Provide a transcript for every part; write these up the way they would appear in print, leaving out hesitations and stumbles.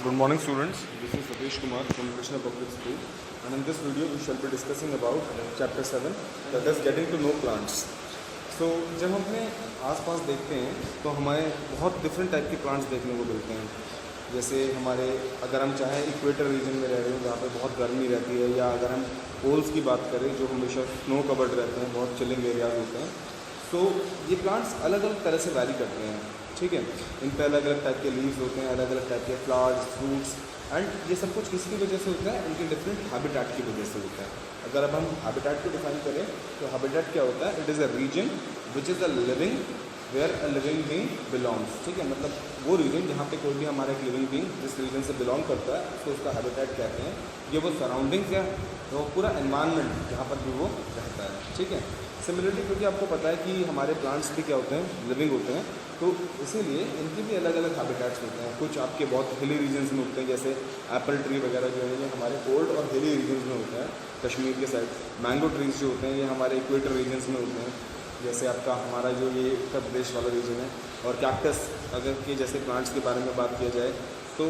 Good morning, students. This is Satish Kumar from Krishna Public School, and in this video we shall be discussing about chapter 7, that is getting to know plants. So जब हम अपने आसपास देखते हैं तो हमें बहुत different type के प्लांट्स देखने को मिलते हैं। जैसे हमारे अगर हम चाहें इक्वेटर रीजन में रह रहे हो जहाँ पे बहुत गर्मी रहती है, या अगर हम पोल्स की बात करें जो हमेशा स्नो कवर्ड रहते हैं, बहुत चिलिंग एरियाज होते हैं, तो ये प्लांट्स अलग अलग तरह से वैरी करते हैं। ठीक है, इन पर अलग अलग टाइप के लीव्स होते हैं, अलग अलग टाइप के फ्लावर्स, फ्रूट्स, एंड ये सब कुछ किसकी वजह से होता है? इनके डिफरेंट हैबिटेट की वजह से होता है। अगर अब हम हैबिटेट को डिफाइन करें तो हैबिटेट क्या होता है? It is a region which is a living where a living being belongs. ठीक है, मतलब वो रीजन जहाँ पे कोई भी हमारा एक लिविंग बीइंग जिस रीजन से बिलोंग करता है उसको उसका हैबिटेट कहते हैं। ये वो सराउंडिंग्स या वो पूरा एनवायरनमेंट जहाँ पर भी वो रहता है। ठीक है, सिमिलरली क्योंकि आपको पता है कि हमारे प्लांट्स भी क्या होते हैं? लिविंग होते हैं, तो इसीलिए इनके भी अलग अलग हैबिटेट्स होते हैं। कुछ आपके बहुत हिली रीजन्स में होते हैं, जैसे एप्पल ट्री वगैरह जो है ये हमारे कोल्ड और हिली रीजन्स में होता है, कश्मीर के साइड। मैंगो ट्रीज जो होते हैं ये हमारे इक्वेटर रीजन्स में होते हैं, जैसे आपका हमारा जो ये उत्तर प्रदेश वाला रीजन है। और कैक्टस अगर के जैसे प्लांट्स के बारे में बात किया जाए तो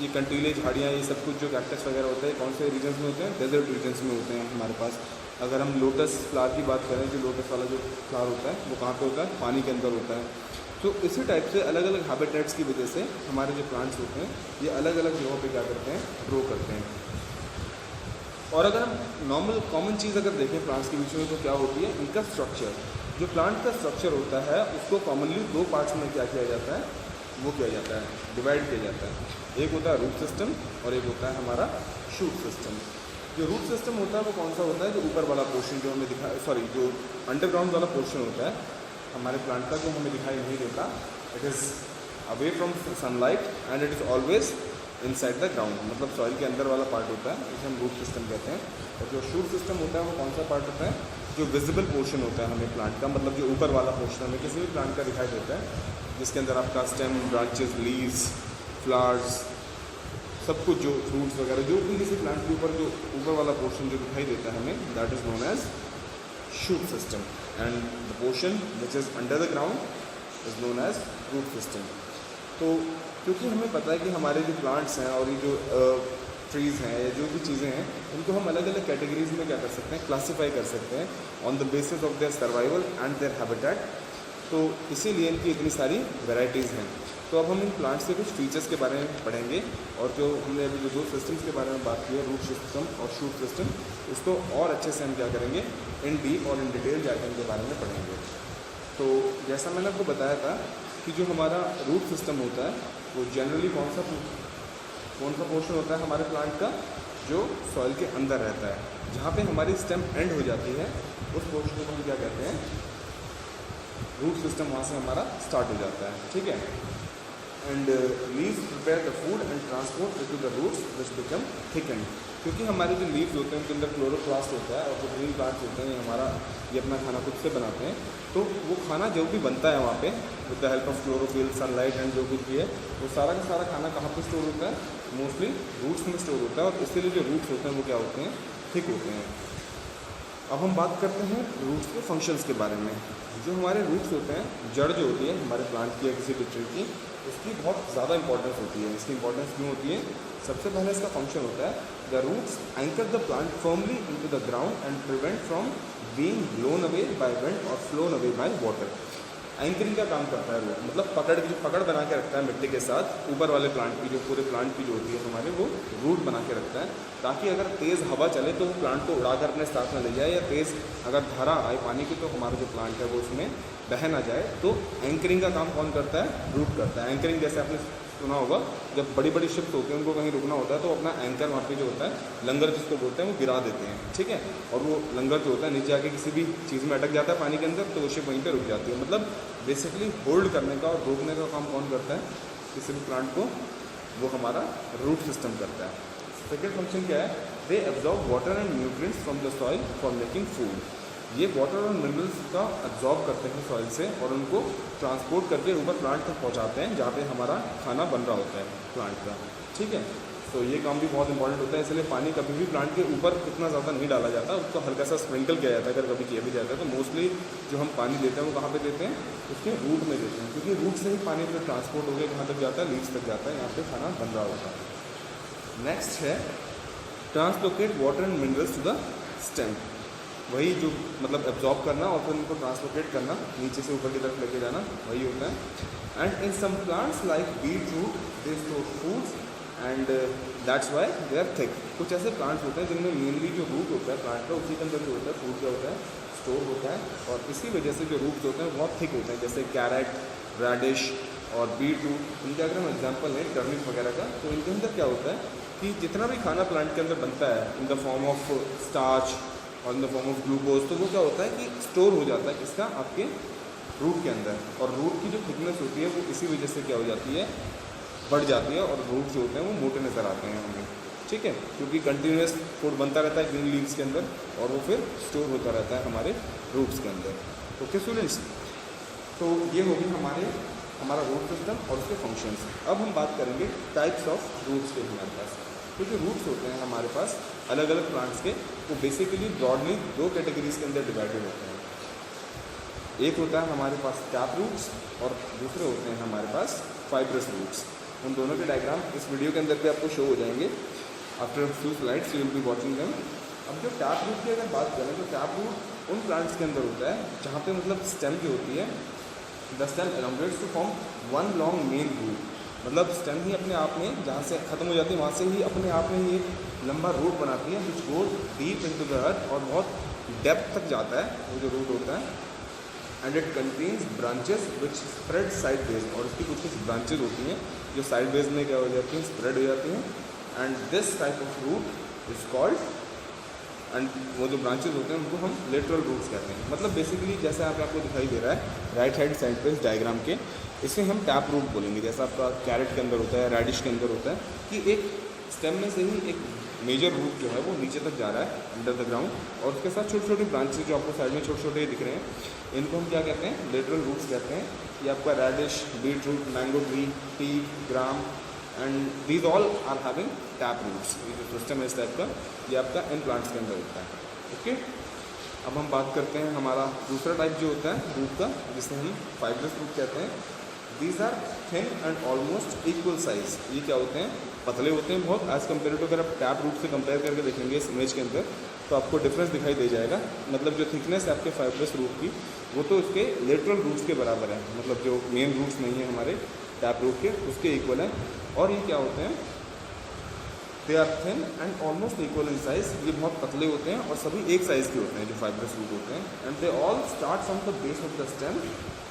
ये कंटीले झाड़ियाँ, ये सब कुछ जो कैक्टस वगैरह होते हैं कौन से रीजन्स में होते हैं? डेजर्ट रीजन्स में होते हैं हमारे पास। अगर हम लोटस फ्लावर की बात करें, जो लोटस वाला जो फ्लावर होता है वो कहाँ पे होता है? पानी के अंदर होता है। तो इसी टाइप से अलग अलग हैबिटेट्स की वजह से हमारे जो प्लांट्स होते हैं ये अलग अलग जगहों पे क्या करते हैं? ग्रो करते हैं। और अगर हम नॉर्मल कॉमन चीज़ अगर देखें प्लांट्स के बीच में तो क्या होती है? इनका स्ट्रक्चर, जो प्लांट का स्ट्रक्चर होता है उसको कॉमनली दो पार्ट्स में क्या किया जाता है? वो किया जाता है, डिवाइड किया जाता है। एक होता है रूट सिस्टम और एक होता है हमारा शूट सिस्टम। जो रूट सिस्टम होता है वो कौन सा होता है? जो ऊपर वाला पोर्शन जो हमें जो अंडरग्राउंड वाला पोर्शन होता है हमारे प्लांट का, जो हमें दिखाई नहीं देता। It is away from sunlight and it is always inside the ground, मतलब सॉइल के अंदर वाला पार्ट होता है, इसे हम रूट सिस्टम कहते हैं। और जो शूट सिस्टम होता है वो कौन सा पार्ट होता है? जो विजिबल पोर्शन होता है हमें प्लांट का, मतलब जो ऊपर वाला पोर्शन हमें किसी भी प्लांट का दिखाई देता है, जिसके अंदर आपका स्टेम, ब्रांचेस, लीव्स, फ्लावर्स, सब कुछ, जो फ्रूट्स वगैरह, जो भी किसी प्लांट के ऊपर जो ऊपर वाला पोर्शन जो दिखाई देता है हमें, that is known as shoot system. And the portion which is under the ground is known as root system. तो क्योंकि हमें पता है कि हमारे जो प्लांट्स हैं और ये जो ट्रीज़ हैं या जो भी चीज़ें हैं उनको हम अलग अलग कैटेगरीज में क्या कर सकते हैं? क्लासीफाई कर सकते हैं on the basis of their survival and their habitat. तो इसीलिए इनकी इतनी सारी वेराइटीज़ हैं। तो अब हम इन प्लांट्स के कुछ फीचर्स के बारे में पढ़ेंगे, और जो हमने अभी जो दो सिस्टम्स के बारे में बात की है, रूट सिस्टम और शूट सिस्टम, उसको और अच्छे से हम क्या करेंगे? इन डीप और इन डिटेल जाकर के बारे में पढ़ेंगे। तो जैसा मैंने आपको बताया था कि जो हमारा रूट सिस्टम होता है वो जनरली कौन सा पोर्शन होता है हमारे प्लांट का? जो सॉइल के अंदर रहता है, जहाँ पे हमारी स्टेम एंड हो जाती है, उस पोर्शन को हम क्या कहते हैं? Root system. वहाँ से हमारा स्टार्ट हो जाता है। ठीक है, and leaves prepare the food and transport to the roots which become thicken. क्योंकि हमारे जो लीव्स होते हैं उनके अंदर क्लोरोप्लास्ट होता है, और जो ग्रीन प्लांट्स होते हैं ये अपना खाना खुद से बनाते हैं। तो वो खाना जो भी बनता है वहाँ पे with the help of chlorophyll, sunlight and जो कुछ भी है, वो सारा का सारा खाना कहाँ पे स्टोर होता है? मोस्टली रूट्स में स्टोर होता है, और इसीलिए जो रूट्स होते हैं वो क्या होते हैं? थिक होते हैं। अब हम बात करते हैं रूट्स के फंक्शंस के बारे में। जो हमारे रूट्स होते हैं, जड़ जो होती है हमारे प्लांट की या किसी भी ट्री की, उसकी बहुत ज़्यादा इंपॉर्टेंस होती है। इसकी इंपॉर्टेंस क्यों होती है? सबसे पहले इसका फंक्शन होता है the roots anchor the plant firmly into the ground and prevent from being blown away by wind और flown away by water. Anchoring का काम करता है रूट, मतलब पकड़ बना के रखता है मिट्टी के साथ ऊपर वाले प्लांट की, जो पूरे प्लांट की जो होती है हमारे, वो रूट बना के रखता है, ताकि अगर तेज़ हवा चले तो वो प्लांट को उड़ाकर अपने साथ में ले जाए, या तेज़ अगर धारा आए पानी की तो हमारा जो प्लांट है वो उसमें बह ना जाए। तो एंकरिंग का काम कौन करता है? रूट करता है। एंकरिंग जैसे आपने सुना होगा, जब बड़ी बड़ी शिप्स होती हैं उनको कहीं रुकना होता है तो अपना एंकर वहाँ पे जो होता है, लंगर जिसको बोलते हैं, वो गिरा देते हैं। ठीक है, और वो लंगर जो होता है नीचे आके किसी भी चीज़ में अटक जाता है पानी के अंदर, तो वो शिप वहीं पे रुक जाती है। मतलब बेसिकली होल्ड करने का और रोकने का काम कौन करता है? किसी भी प्लांट को, वो हमारा रूट सिस्टम करता है। सेकेंड फंक्शन क्या है? They absorb water and nutrients from the soil for making food. ये वाटर और मिनरल्स का एब्जॉर्ब करते हैं सॉइल से और उनको ट्रांसपोर्ट करके ऊपर प्लांट तक पहुंचाते हैं जहाँ पे हमारा खाना बन रहा होता है प्लांट का। ठीक है, तो ये काम भी बहुत इंपॉर्टेंट होता है, इसलिए पानी कभी भी प्लांट के ऊपर इतना ज़्यादा नहीं डाला जाता, उसको हल्का सा स्प्रिंकल किया जाता है अगर कभी किया भी जाता है। तो मोस्टली जो हम पानी देते हैं वो कहाँ पे देते हैं, उसके रूट में देते हैं, क्योंकि रूट से ही पानी फिर ट्रांसपोर्ट होकर कहाँ तक जाता है, लीव्स तक जाता है, यहाँ पे खाना बन रहा होता है। नेक्स्ट है translocate water and minerals to the stem. वही जो मतलब एब्जॉर्ब करना और फिर उनको ट्रांसलोकेट करना, नीचे से ऊपर की तरफ लेके जाना, वही होता है। And in some plants like beet root they store foods and that's why they are thick. कुछ ऐसे प्लांट्स होते हैं जिनमें मेनली जो रूट होता है प्लांट का, उसी के अंदर जो होता है फूड क्या होता है, स्टोर होता है, और इसी वजह से जो रूट्स होते हैं बहुत थिक होते हैं, जैसे कैरेट, रेडिश और बीट रूट। इनके अगर हम एग्जाम्पल लें टर्निप वगैरह का, तो इनके अंदर क्या होता है कि जितना भी खाना प्लांट के अंदर बनता है in the form of starch और in the form of glucose, तो वो क्या होता है कि स्टोर हो जाता है किसका, आपके रूट के अंदर। और रूट की जो थिकनेस होती है वो इसी वजह से क्या हो जाती है, बढ़ जाती है, और रूट जो होते हैं वो मोटे नज़र आते हैं हमें। ठीक है, क्योंकि कंटिन्यूस फूड बनता रहता है ग्रीन लीव्स के अंदर और वो फिर स्टोर होता रहता है हमारे रूट्स के अंदर। ओके स्टूडेंट्स, तो ये होगी हमारा रूट सिस्टम और उसके फंक्शंस। अब हम बात करेंगे टाइप्स ऑफ रूट्स के हमारे पास। तो जो रूट्स होते हैं हमारे पास अलग अलग प्लांट्स के, वो बेसिकली ब्रॉडली दो कैटेगरीज के अंदर डिवाइडेड होते हैं। एक होता है हमारे पास टैप रूट्स और दूसरे होते हैं हमारे पास फाइब्रस रूट्स। उन दोनों के डायग्राम इस वीडियो के अंदर भी आपको शो हो जाएंगे। After few slides you will be watching them. अब जो टैप रूट की अगर बात करें तो टैप रूट उन प्लांट्स के अंदर होता है जहाँ पे मतलब स्टेम जो होती है, the stem elongates to form one long main root. मतलब स्टेम ही अपने आप में जहाँ से ख़त्म हो जाती है वहाँ से ही अपने आप में ही एक लंबा रूट बनाती है, which goes deep into the earth, और बहुत डेप्थ तक जाता है वो जो रूट होता है। And it contains branches which spread sideways, और उसकी कुछ ब्रांचेज होती हैं जो साइड बेज में क्या हो जाती हैं, स्प्रेड हो जाती हैं। And this type of root is called, and वो जो ब्रांचेज होते हैं उनको हम लेटरल रूट्स कहते हैं। मतलब बेसिकली जैसे आपको दिखाई दे रहा है राइट हैंड साइड पे इस डायग्राम के, इसे हम टैप रूट बोलेंगे। जैसा आपका कैरेट के अंदर होता है, रेडिश के अंदर होता है कि एक स्टेम में से ही एक मेजर रूट जो है वो नीचे तक जा रहा है अंडर द ग्राउंड, और उसके साथ छोटे छोटे ब्रांचेज जो आपको साइड में छोटे छोटे दिख रहे हैं, इनको हम क्या कहते हैं, लेटरल रूट्स कहते हैं। ये आपका radish, beet root, mango tree, tea, gram, and these all are having tap roots. ये जो सिस्टम है इस टाइप का, ये आपका इन प्लांट्स के अंदर होता है। ओके, अब हम बात करते हैं हमारा दूसरा टाइप जो होता है रूट का, जिसे हम फाइब्रस रूट कहते हैं। These are thin and almost equal size. ये क्या होते हैं, पतले होते हैं बहुत, एज़ कम्पेयर टू अगर आप टैप रूट से कंपेयर करके देखेंगे इस इमेज के अंदर तो आपको डिफरेंस दिखाई दे जाएगा। मतलब जो थिकनेस है आपके फाइब्रस रूट की, वो तो उसके लेटरल रूट्स के बराबर है, मतलब जो मेन रूट्स नहीं है हमारे टैप रूट के, उसके इक्वल है। और ये क्या होते हैं, they are thin and almost equal in size. ये बहुत पतले होते हैं और सभी एक साइज़ के होते हैं जो फाइब्रस रूट होते हैं। And they all start from the base of the stem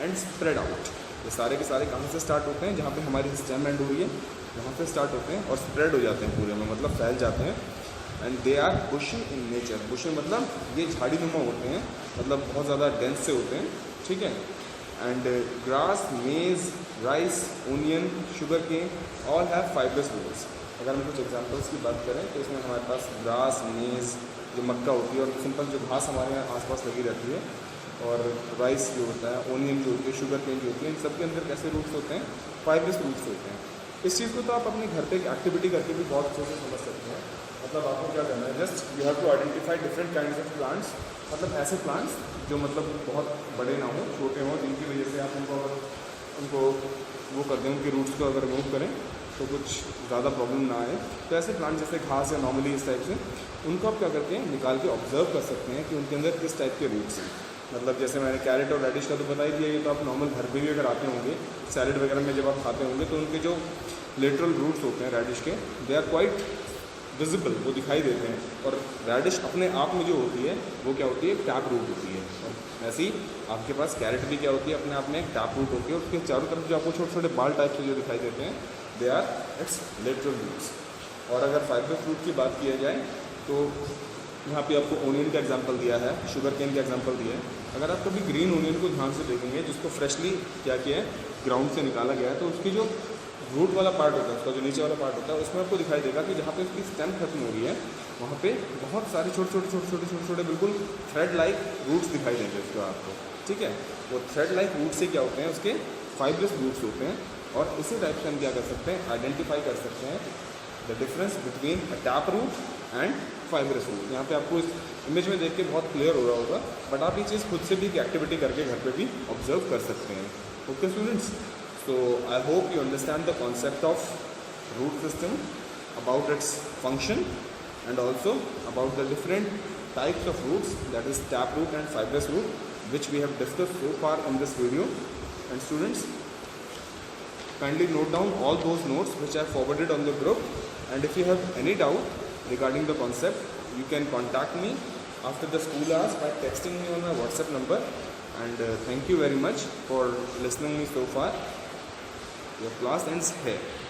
and spread out. ये सारे के सारे कहाँ से स्टार्ट होते हैं, जहाँ पे हमारी स्टेम एंड हो रही है वहाँ से स्टार्ट होते हैं और स्प्रेड हो जाते हैं पूरे में, मतलब फैल जाते हैं। And they are bushy in nature. Bushy मतलब ये झाड़ी नुमा होते हैं, मतलब बहुत ज़्यादा डेंस से होते हैं। ठीक है, and grass, maize, rice, onion, sugar cane all have fibrous roots. अगर हम कुछ एग्जांपल्स की बात करें तो इसमें हमारे पास ग्रास, मेज जो मक्का होती है और सिंपल जो घास हमारे यहाँ आसपास लगी रहती है, और राइस जो होता है, ओनियन जो होती है, शुगर केन जो होती है, इन सब के अंदर कैसे रूट्स होते हैं, फाइब्रस रूट्स होते हैं। इस चीज़ को तो आप अपने घर पे एक एक्टिविटी करके भी बहुत अच्छे से समझ सकते हैं। मतलब आपको क्या करना है, just you have to identify different kinds of plants, मतलब ऐसे प्लांट्स जो मतलब बहुत बड़े ना हों, छोटे हों, जिनकी वजह से आप उनको वो कर दें, उनके रूट्स को अगर रिमूव करें तो कुछ ज़्यादा प्रॉब्लम ना आए। तो ऐसे प्लांट जैसे घास या नॉर्मली इस टाइप से, उनको आप क्या करते हैं, निकाल के ऑब्जर्व कर सकते हैं कि उनके अंदर किस टाइप के रूट्स हैं। मतलब जैसे मैंने कैरेट और रेडिश का तो बता ही दिया, ये तो आप नॉर्मल घर पे भी अगर आते होंगे, सैलेड वगैरह में जब आप खाते होंगे तो उनके जो लेटरल रूट्स होते हैं रेडिश के, दे आर क्वाइट विजिबल, वो दिखाई देते हैं। और रेडिश अपने आप में जो होती है वो क्या होती है, टैप रूट होती है। और ऐसे ही आपके पास कैरेट भी क्या होती है, अपने आप में एक टैप रूट होती है, उसके चारों तरफ जो आपको छोटे छोटे बाल टाइप से जो दिखाई देते हैं, they are its lateral roots. और अगर फाइब्रस रूट की बात किया जाए तो यहाँ पे आपको ओनियन का एग्जांपल दिया है, शुगर केन का एग्जांपल दिया है। अगर आप कभी ग्रीन ओनियन को ध्यान से देखेंगे, जिसको फ्रेशली क्या किया है, ग्राउंड से निकाला गया है, तो उसकी जो रूट वाला पार्ट होता है, उसका जो नीचे वाला पार्ट होता है, उसमें आपको दिखाई देगा कि जहाँ पे उसकी स्टेम खत्म हो रही है वहाँ पे बहुत सारे छोटे बिल्कुल थ्रेड लाइक रूट्स दिखाई देंगे उसके आपको, ठीक है। वो थ्रेड लाइक रूट से क्या होते हैं, उसके फाइब्रस रूट्स होते हैं, और इसी टाइप से हम क्या कर सकते हैं, आइडेंटिफाई कर सकते हैं the difference between a tap root and fibrous root. यहाँ पे आपको इस इमेज में देख के बहुत क्लियर हो रहा होगा, बट आप ये चीज़ खुद से भी एक एक्टिविटी करके घर पे भी ऑब्जर्व कर सकते हैं। Okay students, so I hope you understand the concept of root system, about its function, and also about the different types of roots, that is taproot and fibrous root, which we have discussed so far in this video. And students, kindly note down all those notes which I forwarded on the group, and if you have any doubt regarding the concept, you can contact me after the school hours by texting me on my WhatsApp number. And thank you very much for listening me so far. Your class ends here.